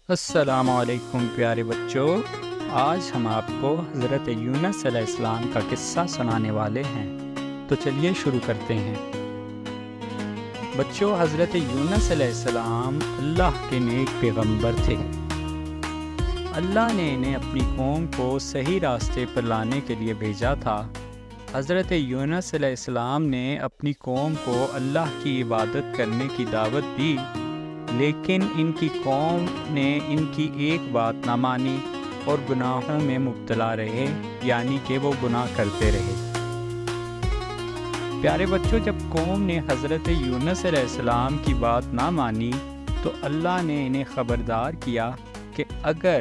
السلام علیکم پیارے بچوں، آج ہم آپ کو حضرت یونس علیہ السلام کا قصہ سنانے والے ہیں۔ تو چلیے شروع کرتے ہیں۔ بچوں، حضرت یونس علیہ السلام اللہ کے نیک پیغمبر تھے۔ اللہ نے انہیں اپنی قوم کو صحیح راستے پر لانے کے لیے بھیجا تھا۔ حضرت یونس علیہ السلام نے اپنی قوم کو اللہ کی عبادت کرنے کی دعوت دی، لیکن ان کی قوم نے ان کی ایک بات نہ مانی اور گناہوں میں مبتلا رہے، یعنی کہ وہ گناہ کرتے رہے۔ پیارے بچوں، جب قوم نے حضرت یونس علیہ السلام کی بات نہ مانی تو اللہ نے انہیں خبردار کیا کہ اگر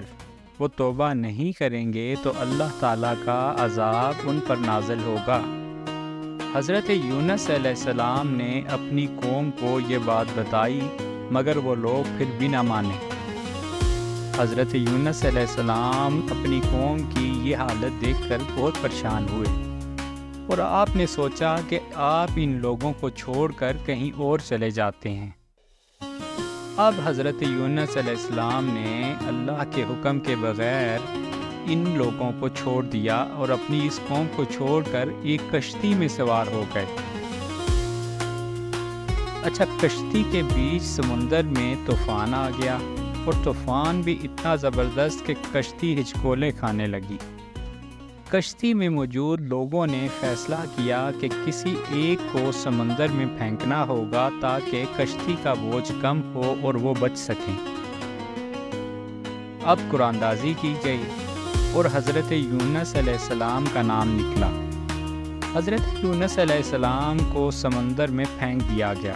وہ توبہ نہیں کریں گے تو اللہ تعالیٰ کا عذاب ان پر نازل ہوگا۔ حضرت یونس علیہ السلام نے اپنی قوم کو یہ بات بتائی، مگر وہ لوگ پھر بھی نہ مانے۔ حضرت یونس علیہ السلام اپنی قوم کی یہ حالت دیکھ کر بہت پریشان ہوئے، اور آپ نے سوچا کہ آپ ان لوگوں کو چھوڑ کر کہیں اور چلے جاتے ہیں۔ اب حضرت یونس علیہ السلام نے اللہ کے حکم کے بغیر ان لوگوں کو چھوڑ دیا اور اپنی اس قوم کو چھوڑ کر ایک کشتی میں سوار ہو گئے۔ اچھا، کشتی کے بیچ سمندر میں طوفان آ گیا، اور طوفان بھی اتنا زبردست کہ کشتی ہچکولے کھانے لگی۔ کشتی میں موجود لوگوں نے فیصلہ کیا کہ کسی ایک کو سمندر میں پھینکنا ہوگا تاکہ کشتی کا بوجھ کم ہو اور وہ بچ سکیں۔ اب قرآن اندازی کی گئی اور حضرت یونس علیہ السلام کا نام نکلا۔ حضرت یونس علیہ السلام کو سمندر میں پھینک دیا گیا۔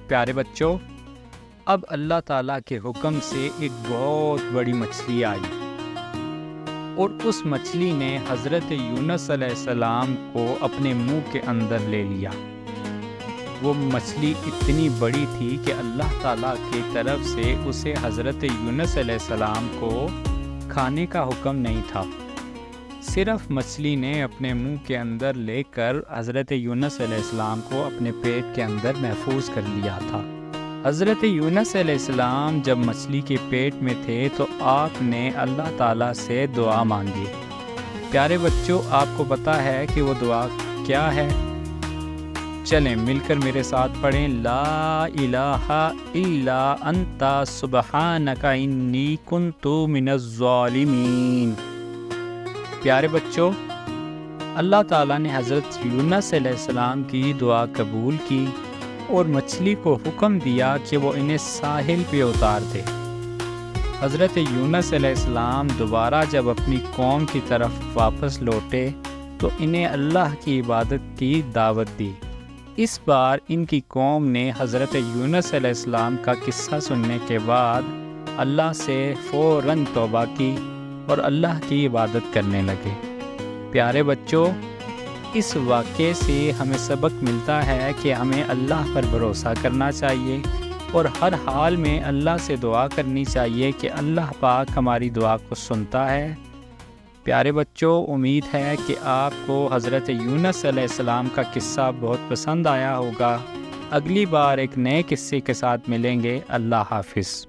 پیارے بچوں، اب اللہ تعالیٰ کے حکم سے ایک بہت بڑی مچھلی آئی، اور اس مچھلی نے حضرت یونس علیہ السلام کو اپنے منہ کے اندر لے لیا۔ وہ مچھلی اتنی بڑی تھی کہ اللہ تعالیٰ کی طرف سے اسے حضرت یونس علیہ السلام کو کھانے کا حکم نہیں تھا، صرف مچھلی نے اپنے منہ کے اندر لے کر حضرت یونس علیہ السلام کو اپنے پیٹ کے اندر محفوظ کر لیا تھا۔ حضرت یونس علیہ السلام جب مچھلی کے پیٹ میں تھے تو آپ نے اللہ تعالیٰ سے دعا مانگی۔ پیارے بچوں، آپ کو پتہ ہے کہ وہ دعا کیا ہے؟ چلیں مل کر میرے ساتھ پڑھیں، لا الہ الا انت سبحانک انی کنت من الظالمین۔ پیارے بچوں، اللہ تعالیٰ نے حضرت یونس علیہ السلام کی دعا قبول کی اور مچھلی کو حکم دیا کہ وہ انہیں ساحل پہ اتار دے۔ حضرت یونس علیہ السلام دوبارہ جب اپنی قوم کی طرف واپس لوٹے تو انہیں اللہ کی عبادت کی دعوت دی۔ اس بار ان کی قوم نے حضرت یونس علیہ السلام کا قصہ سننے کے بعد اللہ سے فوراً توبہ کی اور اللہ کی عبادت کرنے لگے۔ پیارے بچوں، اس واقعے سے ہمیں سبق ملتا ہے کہ ہمیں اللہ پر بھروسہ کرنا چاہیے اور ہر حال میں اللہ سے دعا کرنی چاہیے کہ اللہ پاک ہماری دعا کو سنتا ہے۔ پیارے بچوں، امید ہے کہ آپ کو حضرت یونس علیہ السلام کا قصہ بہت پسند آیا ہوگا۔ اگلی بار ایک نئے قصے کے ساتھ ملیں گے۔ اللہ حافظ۔